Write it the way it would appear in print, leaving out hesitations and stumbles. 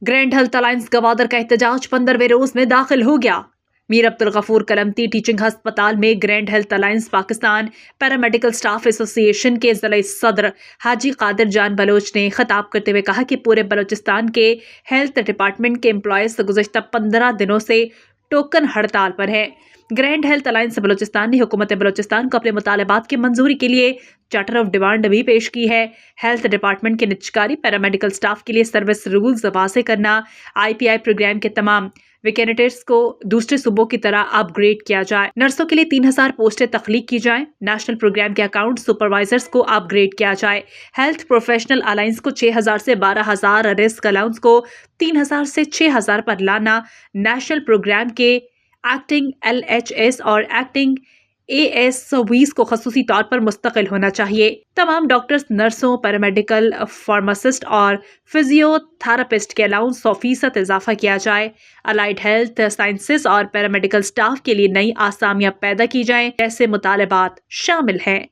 Grand health alliance Gwadar کا احتجاج 15ویں روز میں داخل ہو گیا۔ میر عبدالغفور کلمتی ٹیچنگ ہسپتال میں grand health alliance Pakistan paramedical staff ایسوسی ایشن کے ضلعی صدر حاجی قادر جان بلوچ نے خطاب کرتے ہوئے کہا کہ پورے بلوچستان کے ہیلتھ ڈپارٹمنٹ کے امپلائیز گزشتہ 15 دنوں سے ٹوکن ہڑتال پر ہیں۔ گرینڈ ہیلتھ الائنس بلوچستان نے حکومت بلوچستان کو اپنے مطالبات کی منظوری کے لیے چارٹر آف ڈیمانڈ بھی پیش کی ہے۔ ہیلتھ ڈپارٹمنٹ کے نجکاری، پیرامیڈیکل سٹاف کے لیے سروس رولز واضح کرنا، IPI پروگرام کے تمام ویکینٹس کو دوسرے صوبوں کی طرح اپ گریڈ کیا جائے، نرسوں کے لیے 3000 پوسٹیں تخلیق کی جائیں، نیشنل پروگرام کے اکاؤنٹ سپروائزرز کو اپ گریڈ کیا جائے، ہیلتھ پروفیشنل الائنس کو 6000 سے 12000، رسک الاؤنس کو 3000 سے 6000 پر لانا، نیشنل پروگرام کے ایکٹنگ LHS اور ایکٹنگ AS20 کو خصوصی طور پر مستقل ہونا چاہیے۔ تمام ڈاکٹرز، نرسوں، پیرامیڈیکل، فارماسسٹ اور فزیو تھراپسٹ کے الاؤنس 100% اضافہ کیا جائے۔ الائیڈ ہیلتھ سائنسز اور پیرامیڈیکل سٹاف کے لیے نئی آسامیاں پیدا کی جائیں، ایسے مطالبات شامل ہیں۔